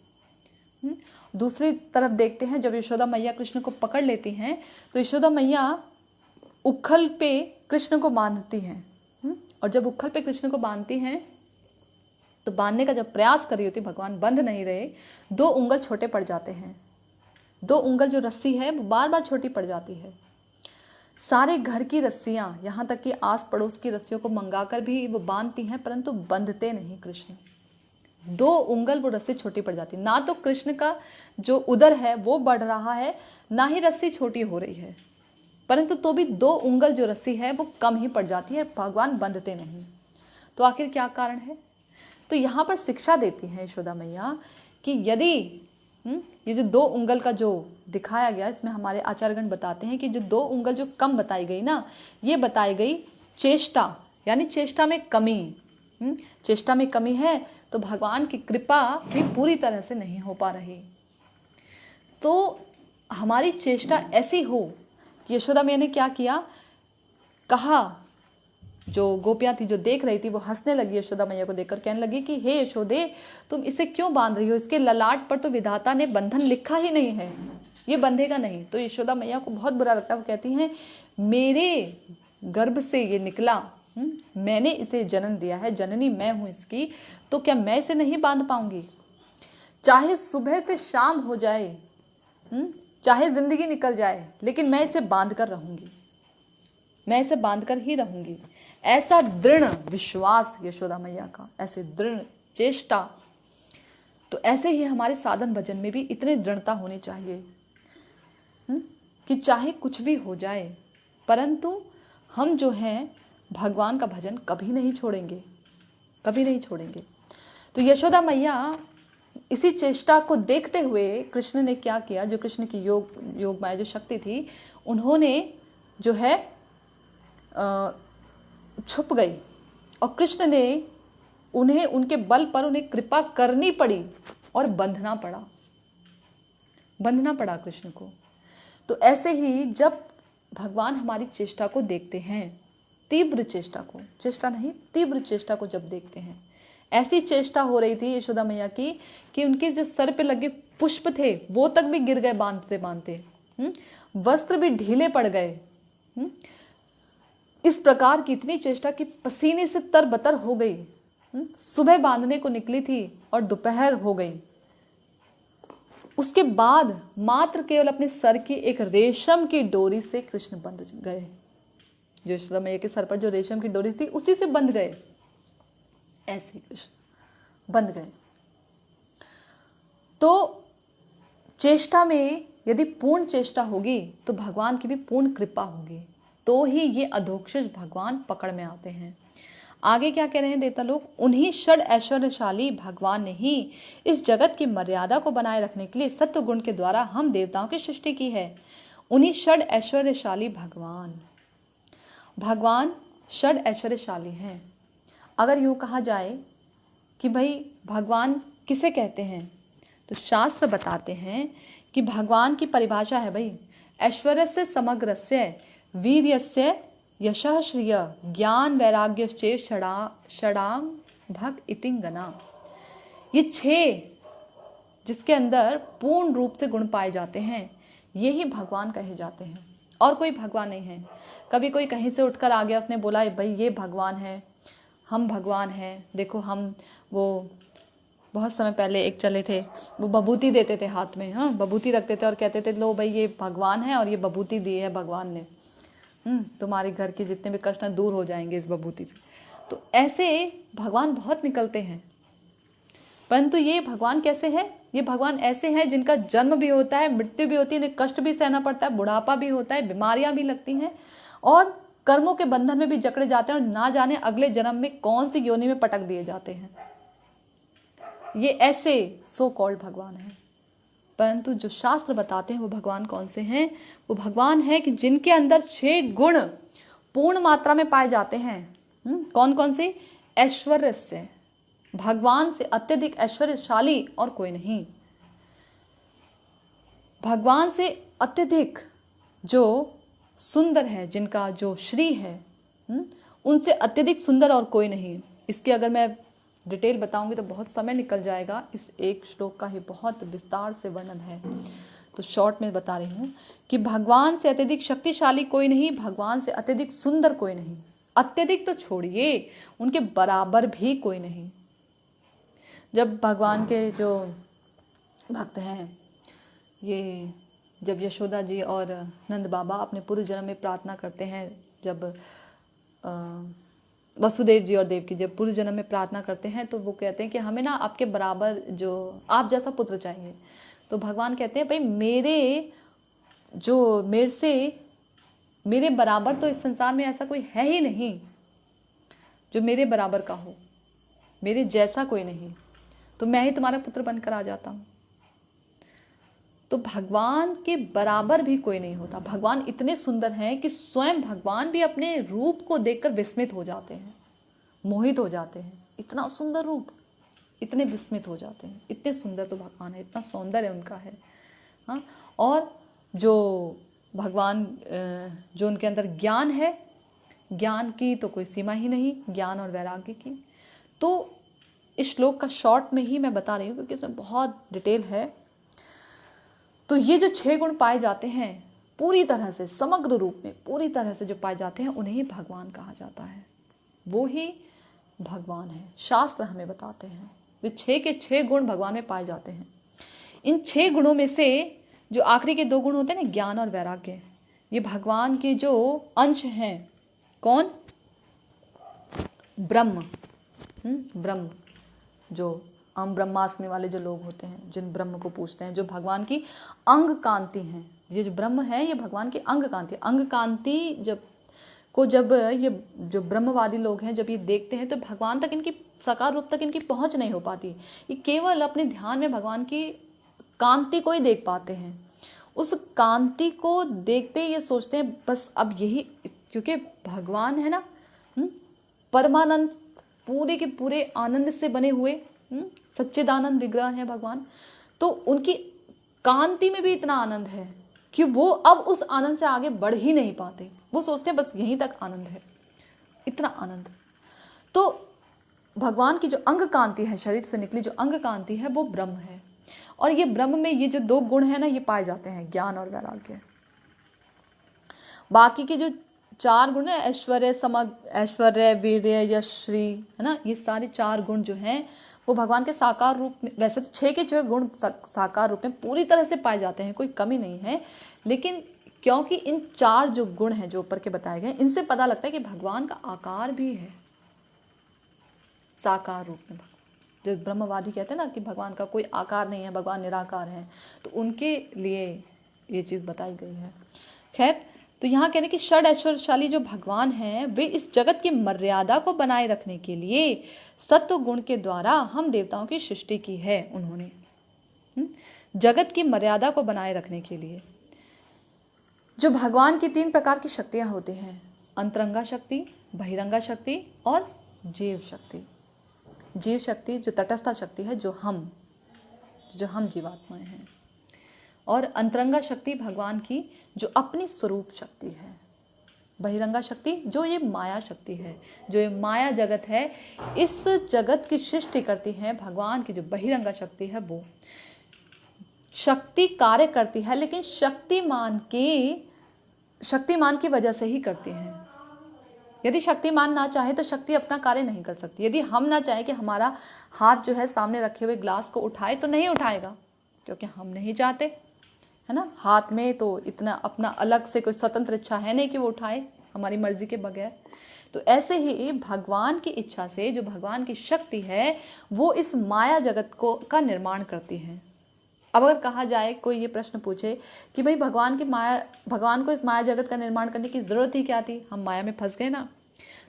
दूसरी तरफ देखते हैं, जब यशोदा मैया कृष्ण को पकड़ लेती हैं तो यशोदा मैया उखल पे कृष्ण को बांधती हैं, और जब उखल पे कृष्ण को बांधती हैं तो बांधने का जब प्रयास कर रही होती, भगवान बंध नहीं रहे, 2 उंगल छोटे पड़ जाते हैं। 2 उंगल जो रस्सी है वो बार बार छोटी पड़ जाती है। सारे घर की रस्सियां, यहाँ तक कि आस पड़ोस की रस्सियों को मंगाकर भी वो बांधती हैं, परंतु बंधते नहीं कृष्ण। 2 उंगल वो रस्सी छोटी पड़ जाती, ना तो कृष्ण का जो उदर है वो बढ़ रहा है, ना ही रस्सी छोटी हो रही है, परंतु तो भी 2 उंगल जो रस्सी है वो कम ही पड़ जाती है, भगवान बंधते नहीं। तो आखिर क्या कारण है? तो यहाँ पर शिक्षा देती है यशोदा मैया कि यदि ये जो 2 उंगल का जो दिखाया गया, इसमें हमारे आचार्यगण बताते हैं कि जो 2 उंगल जो कम बताई गई ना, ये बताई गई चेष्टा, यानी चेष्टा में कमी। चेष्टा में कमी है तो भगवान की कृपा भी पूरी तरह से नहीं हो पा रही। तो हमारी चेष्टा ऐसी हो कि यशोदा मैया ने क्या किया, कहा, जो गोपियां थी जो देख रही थी वो हंसने लगी यशोदा मैया को देखकर, कहने लगी कि हे यशोदे, तुम इसे क्यों बांध रही हो? इसके ललाट पर तो विधाता ने बंधन लिखा ही नहीं है, ये बंधेगा नहीं। तो यशोदा मैया को बहुत बुरा लगता है। वो कहती हैं, मेरे गर्भ से ये निकला, मैंने इसे जन्म दिया है, जननी मैं हूं इसकी, तो क्या मैं इसे नहीं बांध पाऊंगी? चाहे सुबह से शाम हो जाए, चाहे जिंदगी निकल जाए, लेकिन मैं इसे बांध कर रहूंगी, मैं इसे बांध कर ही रहूंगी। ऐसा दृढ़ विश्वास यशोदा मैया का, ऐसे दृढ़ चेष्टा। तो ऐसे ही हमारे साधन भजन में भी इतनी दृढ़ता होनी चाहिए कि चाहे कुछ भी हो जाए, परंतु हम जो हैं भगवान का भजन कभी नहीं छोड़ेंगे, कभी नहीं छोड़ेंगे। तो यशोदा मैया इसी चेष्टा को देखते हुए कृष्ण ने क्या किया, जो कृष्ण की योग माया जो शक्ति थी, उन्होंने जो है छुप गई, और कृष्ण ने उन्हें उनके बल पर उन्हें कृपा करनी पड़ी और बंधना पड़ा कृष्ण को। तो ऐसे ही जब भगवान हमारी चेष्टा को देखते हैं, तीव्र चेष्टा को, चेष्टा नहीं तीव्र चेष्टा को जब देखते हैं, ऐसी चेष्टा हो रही थी यशोदा मैया की कि उनके जो सर पे लगे पुष्प थे वो तक भी गिर गए बांधते बांधते, वस्त्र भी ढीले पड़ गए। इस प्रकार की इतनी चेष्टा कि पसीने से तरबतर हो गई। सुबह बांधने को निकली थी और दोपहर हो गई। उसके बाद मात्र केवल अपने सर की एक रेशम की डोरी से कृष्ण बंध गए। जो यशोदा मैया के सर पर जो रेशम की डोरी थी उसी से बंध गए, ऐसे कृष्ण बंध गए। तो चेष्टा में यदि पूर्ण चेष्टा होगी तो भगवान की भी पूर्ण कृपा होगी, तो ही ये अधोक्षज भगवान पकड़ में आते हैं। आगे क्या कह रहे हैं देवता लोग, उन्हीं षड ऐश्वर्यशाली भगवान ने ही इस जगत की मर्यादा को बनाए रखने के लिए सत्व गुण के द्वारा हम देवताओं की सृष्टि की है। उन्हीं षड ऐश्वर्यशाली भगवान षड ऐश्वर्यशाली हैं। अगर यूं कहा जाए कि भाई भगवान किसे कहते हैं, तो शास्त्र बताते हैं कि भगवान की परिभाषा है भाई, ऐश्वर्य से समग्रस्य वीर्यस्य यशः श्रिय ज्ञान वैराग्यश्चे षडांग भग इतिंगना। ये 6 जिसके अंदर पूर्ण रूप से गुण पाए जाते हैं, यही भगवान कहे जाते हैं, और कोई भगवान नहीं है। कभी कोई कहीं से उठकर आ गया, उसने बोला भाई ये भगवान है, हम भगवान हैं, देखो हम, वो बहुत समय पहले एक चले थे, वो बबूती देते थे हाथ में, हाँ बबूती रखते थे और कहते थे लो भाई ये भगवान है और ये बबूती दी है भगवान ने, तुम्हारे घर के जितने भी कष्ट हैं दूर हो जाएंगे इस बबूती से। तो ऐसे भगवान बहुत निकलते हैं, परंतु ये भगवान कैसे है? ये भगवान ऐसे हैं जिनका जन्म भी होता है, मृत्यु भी होती है, इन्हें कष्ट भी सहना पड़ता है, बुढ़ापा भी होता है, बीमारियां भी लगती हैं और कर्मों के बंधन में भी जकड़े जाते हैं और ना जाने अगले जन्म में कौन सी योनि में पटक दिए जाते हैं। ये ऐसे सो कॉल्ड भगवान है। परंतु जो शास्त्र बताते हैं वो भगवान कौन से हैं? वो भगवान है कि जिनके अंदर 6 गुण पूर्ण मात्रा में पाए जाते हैं। कौन कौन से? ऐश्वर्य से, भगवान से अत्यधिक ऐश्वर्यशाली और कोई नहीं। भगवान से अत्यधिक जो सुंदर है, जिनका जो श्री है, उनसे अत्यधिक सुंदर और कोई नहीं। इसकी अगर मैं डिटेल बताऊंगी तो बहुत समय निकल जाएगा, इस एक श्लोक का ही बहुत विस्तार से वर्णन है, तो शॉर्ट में बता रही हूँ कि भगवान से अत्यधिक शक्तिशाली कोई नहीं, भगवान से अत्यधिक सुंदर कोई नहीं, अत्यधिक तो छोड़िए, उनके बराबर भी कोई नहीं। जब भगवान के जो भक्त हैं, ये जब यशोदा जी और नंद बाबा अपने पूर्व जन्म में प्रार्थना करते हैं, जब वसुदेव जी और देवकी जब पूर्व जन्म में प्रार्थना करते हैं, तो वो कहते हैं कि हमें ना आपके बराबर, जो आप जैसा पुत्र चाहिए। तो भगवान कहते हैं भाई मेरे बराबर तो इस संसार में ऐसा कोई है ही नहीं जो मेरे बराबर का हो, मेरे जैसा कोई नहीं, तो मैं ही तुम्हारा पुत्र बनकर आ जाता हूँ। तो भगवान के बराबर भी कोई नहीं होता। भगवान इतने सुंदर हैं कि स्वयं भगवान भी अपने रूप को देखकर विस्मित हो जाते हैं, मोहित हो जाते हैं। इतना सुंदर रूप, इतने विस्मित हो जाते हैं, इतने सुंदर तो भगवान है, इतना सौंदर्य उनका है। हाँ, और जो भगवान, जो उनके अंदर ज्ञान है, ज्ञान की तो कोई सीमा ही नहीं, ज्ञान और वैराग्य की। तो इस श्लोक का शॉर्ट में ही मैं बता रही हूँ क्योंकि इसमें बहुत डिटेल है। तो ये जो 6 गुण पाए जाते हैं पूरी तरह से, समग्र रूप में पूरी तरह से जो पाए जाते हैं, उन्हें ही भगवान कहा जाता है। वो ही भगवान है, शास्त्र हमें बताते हैं। ये 6 के 6 गुण भगवान में पाए जाते हैं। इन 6 गुणों में से जो आखिरी के 2 गुण होते हैं ना, ज्ञान और वैराग्य, ये भगवान के जो अंश हैं। कौन? ब्रह्म। ब्रह्म, जो हम ब्रह्मास्मि वाले जो लोग होते हैं, जिन ब्रह्म को पूछते हैं, जो भगवान की अंग कांति हैं। ये जो ब्रह्म है ये भगवान की अंग कांति। अंग कांति जब ये जो ब्रह्मवादी लोग हैं जब ये देखते हैं, तो भगवान तक इनकी साकार रूप तक इनकी पहुंच नहीं हो पाती। ये केवल अपने ध्यान में भगवान की कांति को ही देख पाते हैं। उस कांति को देखते ही ये सोचते हैं बस अब यही, क्योंकि भगवान है ना परमानंद, पूरे के पूरे आनंद से बने हुए सच्चिदानंद विग्रह है भगवान। तो उनकी कांति में भी इतना आनंद है कि वो अब उस आनंद से आगे बढ़ ही नहीं पाते। वो सोचते हैं बस यहीं तक आनंद है, इतना आनंद। तो भगवान की जो अंग कांति है, शरीर से निकली जो अंग कांति है, वो ब्रह्म है। और ये ब्रह्म में ये जो 2 गुण है ना, ये पाए जाते हैं, ज्ञान और वैराग्य। बाकी के जो 4 गुण है, ऐश्वर्य, वीर्य, यश, श्री, है ना, ये सारे 4 गुण जो हैं वो भगवान के साकार रूप में, वैसे तो 6 के 6 गुण साकार रूप में पूरी तरह से पाए जाते हैं, कोई कमी नहीं है। लेकिन क्योंकि इन 4 जो गुण हैं जो ऊपर के बताए गए, इनसे पता लगता है कि भगवान का आकार भी है साकार रूप में। जो ब्रह्मवादी कहते हैं ना कि भगवान का कोई आकार नहीं है, भगवान निराकार है, तो उनके लिए ये चीज़ बताई गई है। खैर, तो यहाँ कहने कि षड ऐश्वर्यशाली जो भगवान हैं, वे इस जगत की मर्यादा को बनाए रखने के लिए सत्व गुण के द्वारा हम देवताओं की सृष्टि की है। उन्होंने जगत की मर्यादा को बनाए रखने के लिए जो भगवान की 3 प्रकार की शक्तियां होती हैं, अंतरंगा शक्ति, बहिरंगा शक्ति और जीव शक्ति। जीव शक्ति जो तटस्था शक्ति है, जो हम जीवात्माएं हैं, और अंतरंगा शक्ति भगवान की जो अपनी स्वरूप शक्ति है। बहिरंगा शक्ति जो ये माया शक्ति है, जो ये माया जगत है, इस जगत की सृष्टि करती है भगवान की जो बहिरंगा शक्ति है वो। शक्ति कार्य करती है, लेकिन शक्तिमान की वजह से ही करती है। यदि शक्तिमान ना चाहे तो शक्ति अपना कार्य नहीं कर सकती। यदि हम ना चाहे कि हमारा हाथ जो है सामने रखे हुए ग्लास को उठाए तो नहीं उठाएगा, क्योंकि हम नहीं चाहते, है ना। हाथ में तो इतना अपना अलग से कोई स्वतंत्र इच्छा है नहीं कि वो उठाए हमारी मर्जी के बगैर। तो ऐसे ही भगवान की इच्छा से, जो भगवान की शक्ति है, वो इस माया जगत का निर्माण करती है। अब अगर कहा जाए, कोई ये प्रश्न पूछे कि भाई भगवान को इस माया जगत का निर्माण करने की जरूरत ही क्या थी, हम माया में फंस गए ना।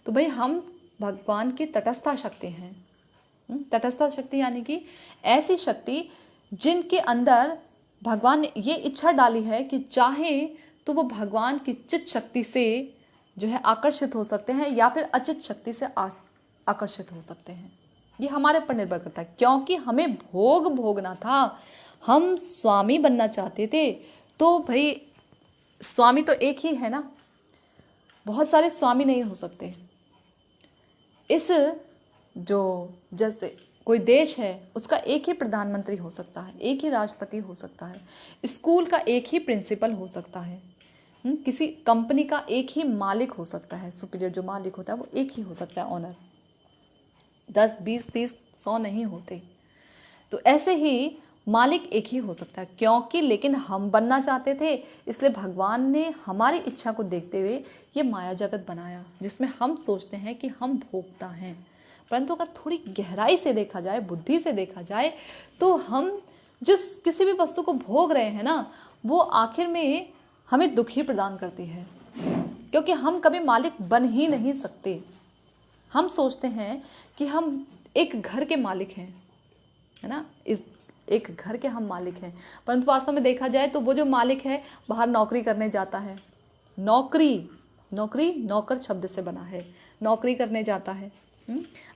तो भाई हम भगवान की तटस्था शक्ति हैं। तटस्था शक्ति यानी कि ऐसी शक्ति जिनके अंदर भगवान ने ये इच्छा डाली है कि चाहे तो वो भगवान की चित शक्ति से जो है आकर्षित हो सकते हैं या फिर अचित शक्ति से आकर्षित हो सकते हैं। ये हमारे पर निर्भर करता है, क्योंकि हमें भोग भोगना था, हम स्वामी बनना चाहते थे। तो भाई स्वामी तो एक ही है ना, बहुत सारे स्वामी नहीं हो सकते। इस जो जैसे कोई देश है उसका एक ही प्रधानमंत्री हो सकता है, एक ही राष्ट्रपति हो सकता है, स्कूल का एक ही प्रिंसिपल हो सकता है, किसी कंपनी का एक ही मालिक हो सकता है, सुपीरियर जो मालिक होता है वो एक ही हो सकता है, ऑनर। 10, 20, 30, 100 नहीं होते। तो ऐसे ही मालिक एक ही हो सकता है, क्योंकि लेकिन हम बनना चाहते थे, इसलिए भगवान ने हमारी इच्छा को देखते हुए ये माया जगत बनाया, जिसमें हम सोचते हैं कि हम भोगता हैं। परंतु अगर थोड़ी गहराई से देखा जाए, बुद्धि से देखा जाए, तो हम जिस किसी भी वस्तु को भोग रहे हैं ना, वो आखिर में हमें दुख ही प्रदान करती है, क्योंकि हम कभी मालिक बन ही नहीं सकते। हम सोचते हैं कि हम एक घर के मालिक हैं, है ना, इस एक घर के हम मालिक हैं, परंतु वास्तव में देखा जाए तो वो जो मालिक है बाहर नौकरी करने जाता है। नौकरी नौकर शब्द से बना है, नौकरी करने जाता है,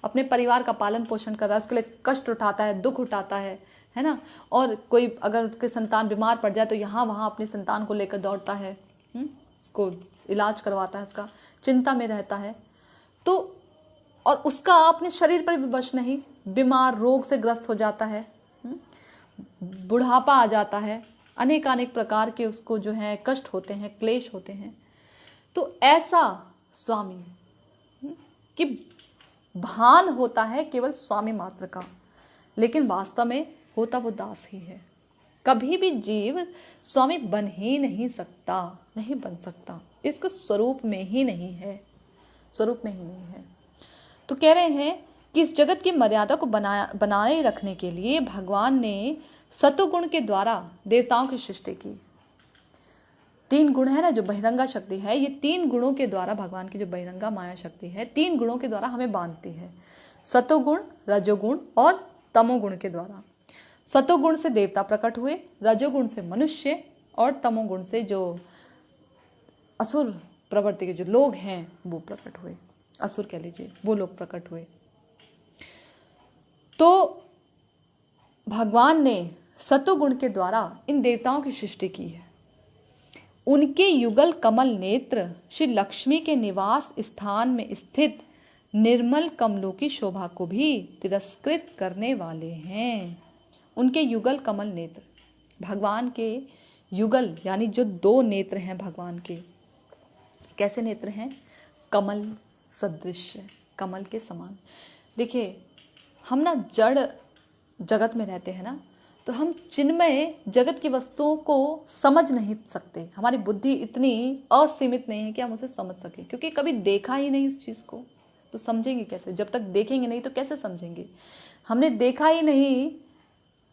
अपने परिवार का पालन पोषण कर रहा है, उसके लिए कष्ट उठाता है, दुख उठाता है ना। और कोई अगर उसके संतान बीमार पड़ जाए तो यहाँ वहाँ अपनी संतान को लेकर दौड़ता है, उसको इलाज करवाता है, उसका चिंता में रहता है। तो और उसका अपने शरीर पर भी बस नहीं, बीमार रोग से ग्रस्त हो जाता है, बुढ़ापा आ जाता है, अनेक प्रकार के उसको जो है कष्ट होते हैं, क्लेश होते हैं। तो ऐसा स्वामी कि भान होता है केवल स्वामी मात्र का, लेकिन वास्तव में होता वो दास ही है। कभी भी जीव स्वामी बन ही नहीं सकता, नहीं बन सकता, इसको स्वरूप में ही नहीं है, स्वरूप में ही नहीं है। तो कह रहे हैं कि इस जगत की मर्यादा को बनाए रखने के लिए भगवान ने सतोगुण के द्वारा देवताओं की सृष्टि की। 3 गुण है ना, जो बहिरंगा शक्ति है, ये 3 गुणों के द्वारा भगवान की जो बहिरंगा माया शक्ति है, 3 गुणों के द्वारा हमें बांधती है। सतोगुण, रजोगुण और तमोगुण के द्वारा। सतोगुण से देवता प्रकट हुए, रजोगुण से मनुष्य और तमोगुण से जो असुर प्रवृत्ति के जो लोग हैं वो प्रकट हुए, असुर कह लीजिए, वो लोग प्रकट हुए। तो भगवान ने सतोगुण के द्वारा इन देवताओं की सृष्टि की है। उनके युगल कमल नेत्र श्री लक्ष्मी के निवास स्थान में स्थित निर्मल कमलों की शोभा को भी तिरस्कृत करने वाले हैं। उनके युगल कमल नेत्र, भगवान के युगल यानी जो 2 नेत्र हैं भगवान के, कैसे नेत्र हैं? कमल सदृश, कमल के समान। देखिए, हम ना जड़ जगत में रहते हैं ना, तो हम चिन्मय जगत की वस्तुओं को समझ नहीं सकते। हमारी बुद्धि इतनी असीमित नहीं है कि हम उसे समझ सके, क्योंकि कभी देखा ही नहीं उस चीज़ को, तो समझेंगे कैसे? जब तक देखेंगे नहीं तो कैसे समझेंगे? हमने देखा ही नहीं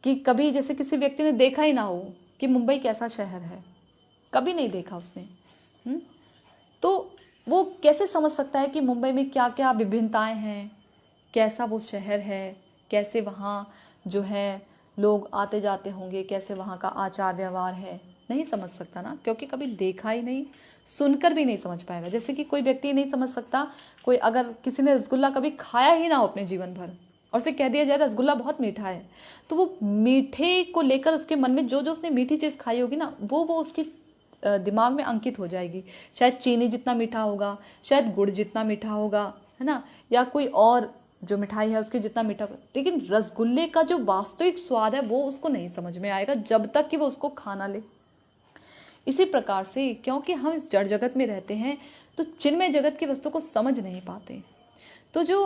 कि कभी, जैसे किसी व्यक्ति ने देखा ही ना हो कि मुंबई कैसा शहर है, कभी नहीं देखा उसने, तो वो कैसे समझ सकता है कि मुंबई में क्या क्या विभिन्नताएं हैं, कैसा वो शहर है, कैसे वहाँ जो है लोग आते जाते होंगे, कैसे वहाँ का आचार व्यवहार है? नहीं समझ सकता ना, क्योंकि कभी देखा ही नहीं, सुनकर भी नहीं समझ पाएगा। जैसे कि कोई व्यक्ति नहीं समझ सकता, कोई अगर किसी ने रसगुल्ला कभी खाया ही ना हो अपने जीवन भर और उसे कह दिया जाए रसगुल्ला बहुत मीठा है, तो वो मीठे को लेकर उसके मन में जो जो उसने मीठी चीज़ खाई होगी ना, वो उसकी दिमाग में अंकित हो जाएगी। शायद चीनी जितना मीठा होगा, शायद गुड़ जितना मीठा होगा, है ना, या कोई और जो मिठाई है उसके जितना मीठा, लेकिन रसगुल्ले का जो वास्तविक स्वाद है वो उसको नहीं समझ में आएगा जब तक कि वो उसको खा ना ले। इसी प्रकार से क्योंकि हम इस जड़ जगत में रहते हैं तो चिन्मय जगत की वस्तु को समझ नहीं पाते। तो जो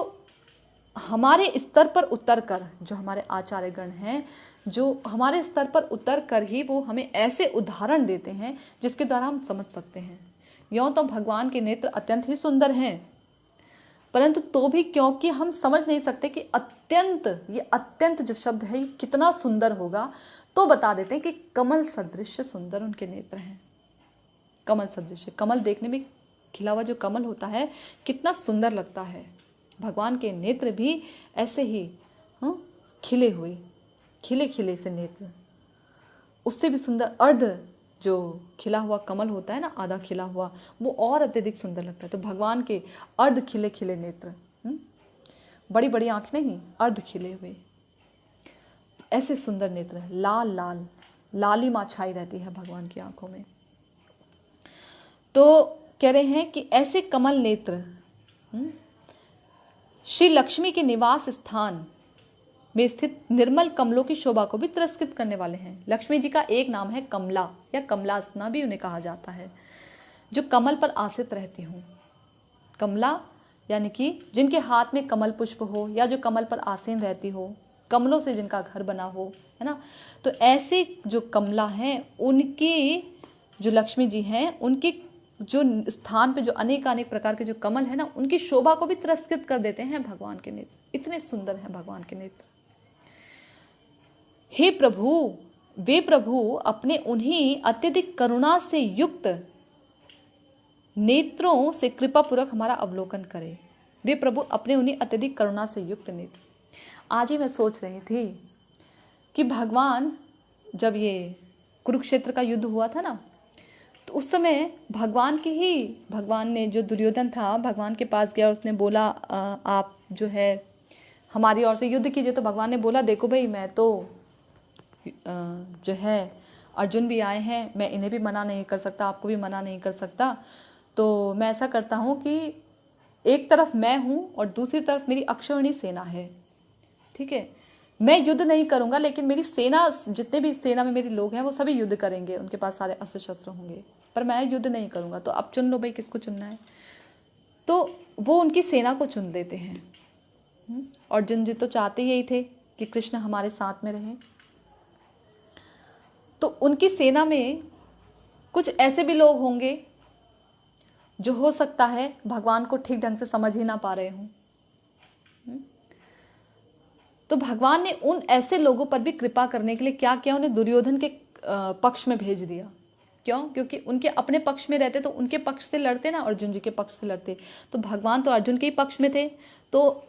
हमारे स्तर पर उतर कर, जो हमारे आचार्यगण हैं, जो हमारे स्तर पर उतर कर ही वो हमें ऐसे उदाहरण देते हैं जिसके द्वारा हम समझ सकते हैं। यूँ तो भगवान के नेत्र अत्यंत ही सुंदर हैं, परंतु तो भी क्योंकि हम समझ नहीं सकते कि ये अत्यंत जो शब्द है ये कितना सुंदर होगा, तो बता देते हैं कि कमल सदृश सुंदर उनके नेत्र हैं। कमल सदृश, कमल देखने में खिला हुआ जो कमल होता है कितना सुंदर लगता है। भगवान के नेत्र भी ऐसे ही खिले हुए, खिले खिले से नेत्र, उससे भी सुंदर अर्ध जो खिला हुआ कमल होता है ना, आधा खिला हुआ, वो और अत्यधिक सुंदर लगता है। तो भगवान के अर्ध खिले खिले नेत्र, बड़ी बड़ी आंख नहीं, अर्ध खिले हुए, ऐसे सुंदर नेत्र, लाल लाल लालिमा छाई रहती है भगवान की आंखों में। तो कह रहे हैं कि ऐसे कमल नेत्र श्री लक्ष्मी के निवास स्थान में स्थित निर्मल कमलों की शोभा को भी तिरस्कृत करने वाले हैं। लक्ष्मी जी का एक नाम है कमला या कमलासना भी उन्हें कहा जाता है, जो कमल पर आश्रित रहती हूँ। कमला यानी कि जिनके हाथ में कमल पुष्प हो या जो कमल पर आसीन रहती हो, कमलों से जिनका घर बना हो, है ना। तो ऐसे जो कमला हैं, उनकी जो लक्ष्मी जी हैं, उनके जो स्थान पे जो अनेक प्रकार के जो कमल है ना, उनकी शोभा को भी तिरस्कृत कर देते हैं भगवान के नेत्र। इतने सुंदर हैं भगवान के नेत्र। हे प्रभु, वे प्रभु अपने उन्हीं अत्यधिक करुणा से युक्त नेत्रों से कृपा पूर्वक हमारा अवलोकन करें। वे प्रभु अपने उन्हीं अत्यधिक करुणा से युक्त नेत्र। आज ही मैं सोच रही थी कि भगवान, जब ये कुरुक्षेत्र का युद्ध हुआ था ना, तो उस समय भगवान ने, जो दुर्योधन था, भगवान के पास गया, उसने बोला आप जो है हमारी ओर से युद्ध कीजिए। तो भगवान ने बोला देखो भाई, मैं तो जो है अर्जुन भी आए हैं, मैं इन्हें भी मना नहीं कर सकता, आपको भी मना नहीं कर सकता। तो मैं ऐसा करता हूँ कि एक तरफ मैं हूँ और दूसरी तरफ मेरी अक्षौहिणी सेना है, ठीक है। मैं युद्ध नहीं करूंगा, लेकिन मेरी सेना, जितने भी सेना में मेरे लोग हैं वो सभी युद्ध करेंगे, उनके पास सारे अस्त्र शस्त्र होंगे, पर मैं युद्ध नहीं करूंगा। तो अब चुन लो भाई किसको चुनना है। तो वो उनकी सेना को चुन लेते हैं। अर्जुन जी तो चाहते यही थे कि कृष्ण हमारे साथ में रहें। तो उनकी सेना में कुछ ऐसे भी लोग होंगे जो हो सकता है भगवान को ठीक ढंग से समझ ही ना पा रहे हों। तो भगवान ने उन ऐसे लोगों पर भी कृपा करने के लिए क्या किया, उन्हें दुर्योधन के पक्ष में भेज दिया। क्यों? क्योंकि उनके अपने पक्ष में रहते तो उनके पक्ष से लड़ते ना, अर्जुन जी के पक्ष से लड़ते। तो भगवान तो अर्जुन के ही पक्ष में थे, तो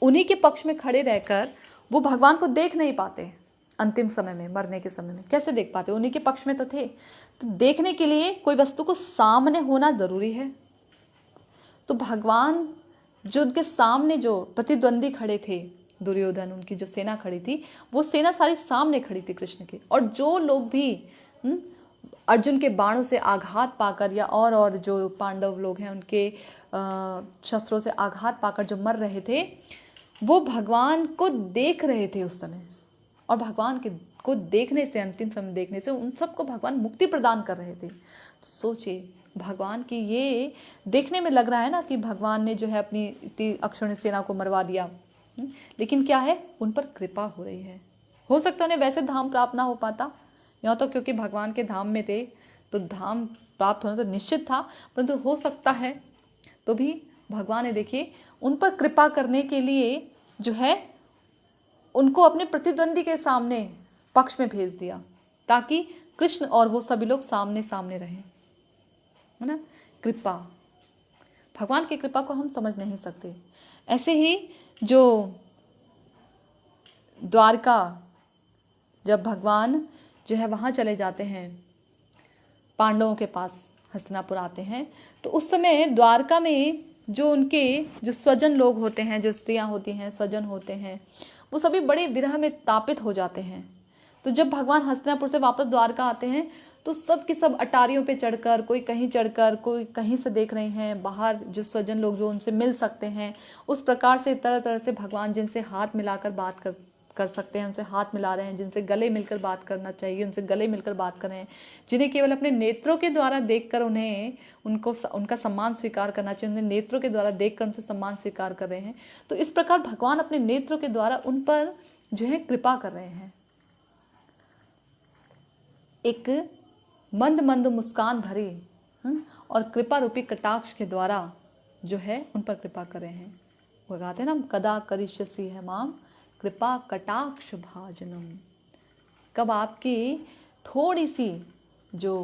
उन्हीं के पक्ष में खड़े रहकर वो भगवान को देख नहीं पाते। अंतिम समय में, मरने के समय में कैसे देख पाते, उन्हीं के पक्ष में तो थे। तो देखने के लिए कोई वस्तु को सामने होना जरूरी है। तो भगवान जो उनके सामने जो प्रतिद्वंदी खड़े थे, दुर्योधन, उनकी जो सेना खड़ी थी, वो सेना सारी सामने खड़ी थी कृष्ण के। और जो लोग भी अर्जुन के बाणों से आघात पाकर या और जो पांडव लोग हैं उनके शस्त्रों से आघात पाकर जो मर रहे थे, वो भगवान को देख रहे थे उस समय। और भगवान को देखने से, अंतिम समय देखने से उन सबको भगवान मुक्ति प्रदान कर रहे थे। तो सोचिए, भगवान की ये देखने में लग रहा है ना कि भगवान ने जो है अपनी इतनी अक्षौहिणी सेना को मरवा दिया, लेकिन क्या है, उन पर कृपा हो रही है। हो सकता है उन्हें वैसे धाम प्राप्त ना हो पाता, या तो क्योंकि भगवान के धाम में थे तो धाम प्राप्त होना तो निश्चित था, परंतु हो सकता है तो भी भगवान ने, देखिए, उन पर कृपा करने के लिए जो है उनको अपने प्रतिद्वंदी के सामने पक्ष में भेज दिया, ताकि कृष्ण और वो सभी लोग सामने सामने रहें, है ना। कृपा, भगवान की कृपा को हम समझ नहीं सकते। ऐसे ही जो द्वारका, जब भगवान जो है वहाँ चले जाते हैं, पांडवों के पास हस्तिनापुर आते हैं, तो उस समय द्वारका में जो उनके जो स्वजन लोग होते हैं, जो स्त्रियां होती हैं, स्वजन होते हैं, वो सभी बड़े विरह में तापित हो जाते हैं। तो जब भगवान हस्तिनापुर से वापस द्वारका आते हैं तो सब के सब अटारियों पे चढ़कर, कोई कहीं चढ़कर, कोई कहीं से देख रहे हैं, बाहर जो स्वजन लोग जो उनसे मिल सकते हैं, उस प्रकार से तरह तरह से भगवान जिनसे हाथ मिलाकर बात कर सकते हैं उनसे हाथ मिला रहे हैं, जिनसे गले मिलकर बात करना चाहिए उनसे गले मिलकर बात कर रहे हैं, जिन्हें केवल अपने नेत्रों के द्वारा देखकर उन्हें उनका सम्मान स्वीकार करना चाहिए, उन्हें नेत्रों के द्वारा देखकर उनसे सम्मान स्वीकार कर रहे हैं। तो इस प्रकार भगवान अपने नेत्रों के द्वारा उन पर जो है कृपा कर रहे हैं, एक मंद मंद मुस्कान भरी और कृपा रूपी कटाक्ष के द्वारा जो है उन पर कृपा कर रहे हैं। वो कहते हैं ना, कदा करिष्यसि है माम कृपा कटाक्ष भाजनम, कब आपकी थोड़ी सी जो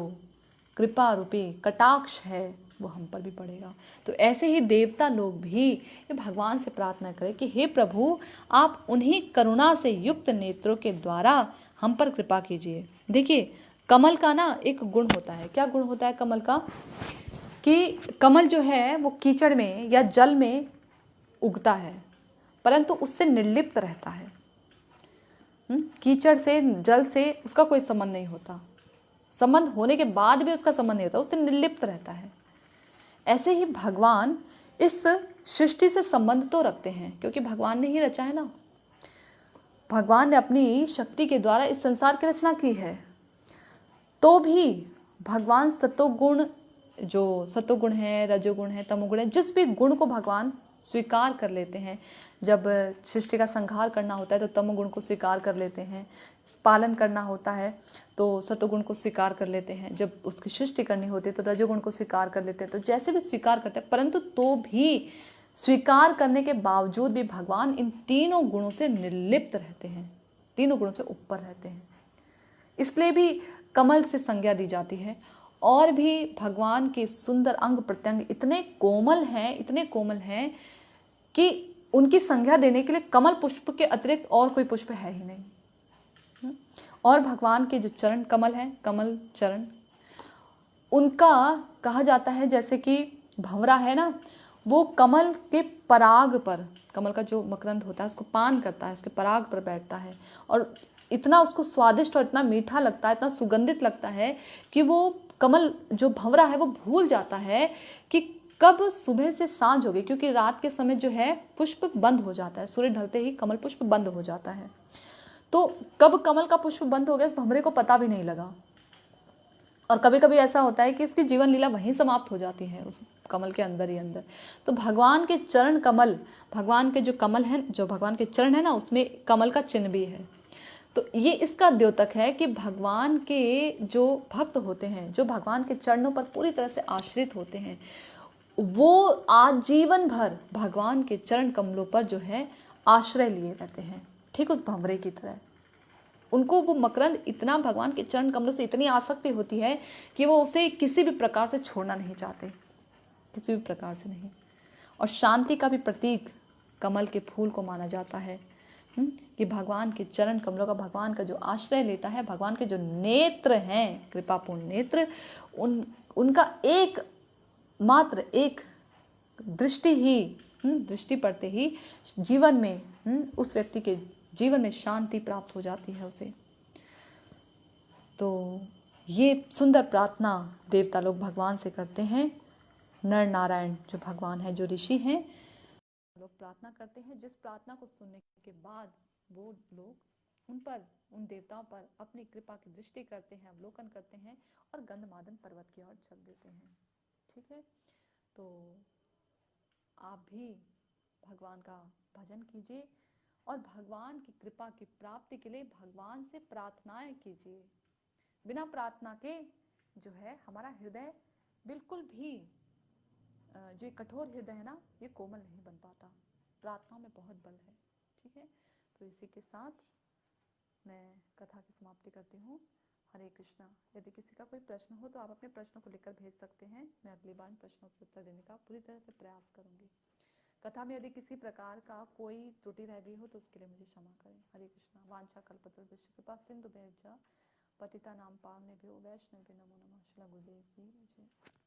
कृपा रूपी कटाक्ष है वो हम पर भी पड़ेगा। तो ऐसे ही देवता लोग भी भगवान से प्रार्थना करें कि हे प्रभु, आप उन्हीं करुणा से युक्त नेत्रों के द्वारा हम पर कृपा कीजिए। देखिए, कमल का ना एक गुण होता है। क्या गुण होता है कमल का? कि कमल जो है वो कीचड़ में या जल में उगता है, परंतु उससे निर्लिप्त रहता है। कीचड़ से, जल से उसका कोई संबंध नहीं होता, संबंध होने के बाद भी उसका संबंध नहीं होता, उससे निर्लिप्त रहता है। ऐसे ही भगवान इस सृष्टि से संबंध तो रखते हैं, क्योंकि भगवान ने ही रचा है ना। भगवान ने अपनी शक्ति के द्वारा इस संसार की रचना की है, तो भी भगवान सतोगुण, जो सतोगुण है, रजोगुण है, तमोगुण है, जिस भी गुण को भगवान स्वीकार कर लेते हैं। जब सृष्टि का संहार करना होता है तो तमोगुण को स्वीकार कर लेते हैं, पालन करना होता है तो सतोगुण को स्वीकार कर लेते हैं, जब उसकी सृष्टि करनी होती है तो रजोगुण को स्वीकार कर लेते हैं। तो जैसे भी स्वीकार करते हैं, परंतु तो भी स्वीकार करने के बावजूद भी भगवान इन तीनों गुणों से निर्लिप्त रहते हैं, तीनों गुणों से ऊपर रहते हैं। इसलिए भी कमल से संज्ञा दी जाती है। और भी भगवान के सुंदर अंग प्रत्यंग इतने कोमल हैं, इतने कोमल हैं कि उनकी संज्ञा देने के लिए कमल पुष्प के अतिरिक्त और कोई पुष्प है ही नहीं। और भगवान के जो चरण कमल हैं, कमल चरण, उनका कहा जाता है जैसे कि भंवरा है ना, वो कमल के पराग पर, कमल का जो मकरंद होता है उसको पान करता है, उसके पराग पर बैठता है, और इतना उसको स्वादिष्ट और इतना मीठा लगता है, इतना सुगंधित लगता है कि वो कमल जो भंवरा है वो भूल जाता है कि कब सुबह से सांझ हो गई, क्योंकि रात के समय जो है पुष्प बंद हो जाता है, सूर्य ढलते ही कमल पुष्प बंद हो जाता है। तो कब कमल का पुष्प बंद हो गया इस भंवरे को पता भी नहीं लगा। और कभी कभी ऐसा होता है कि उसकी जीवन लीला वहीं समाप्त हो जाती है, उस कमल के अंदर ही अंदर। तो भगवान के चरण कमल, भगवान के जो कमल है, जो भगवान के चरण है ना, उसमें कमल का चिन्ह भी है। तो ये इसका द्योतक है कि भगवान के जो भक्त होते हैं, जो भगवान के चरणों पर पूरी तरह से आश्रित होते हैं, वो आजीवन भर भगवान के चरण कमलों पर जो है आश्रय लिए रहते हैं, ठीक उस भंवरे की तरह। उनको वो मकरंद इतना, भगवान के चरण कमलों से इतनी आसक्ति होती है कि वो उसे किसी भी प्रकार से छोड़ना नहीं चाहते, किसी भी प्रकार से नहीं। और शांति का भी प्रतीक कमल के फूल को माना जाता है कि भगवान के चरण कमलों का, भगवान का जो आश्रय लेता है, भगवान के जो नेत्र हैं, कृपापूर्ण नेत्र, उनका एक मात्र एक दृष्टि ही, दृष्टि पड़ते ही जीवन में, उस व्यक्ति के जीवन में शांति प्राप्त हो जाती है उसे। तो ये सुंदर प्रार्थना देवता लोग भगवान से करते हैं। नर नारायण जो भगवान है, जो ऋषि हैं, लोग प्रार्थना करते हैं, जिस प्रार्थना को सुनने के बाद वो लोग उन पर, उन देवताओं पर अपनी कृपा की दृष्टि करते हैं, अवलोकन करते हैं और गंधमादन पर्वत की ओर चल देते हैं। ठीक है, तो आप भी भगवान का भजन कीजिए और भगवान की कृपा की प्राप्ति के लिए भगवान से प्रार्थनाएं कीजिए। बिना प्रार्थना के जो है हमारा हृदय बिल्कुल भी, जो ये कठोर हृदय है ना, ये कोमल नहीं बन पाता। प्रार्थना में बहुत बल है। ठीक है, तो इसी के साथ मैं कथा की समाप्ति करती हूँ। हरे कृष्णा। यदि किसी का कोई प्रश्न हो तो आप अपने प्रश्नों को लिखकर भेज सकते हैं। मैं अगली बार प्रश्नों के उत्तर देने का पूरी तरह से प्रयास करूंगी। कथा में यदि किसी प्रकार का कोई त्रुटि रह गई हो तो उसके लिए मुझे क्षमा करें। हरे कृष्णा। वांछा कल्पतरुभ्यश्च कृपा सिंधुभ्यश्च पतितानां पावनेभ्यो वैष्णवेभ्यो नमो नमः। श्रील गुरुदेव की जय।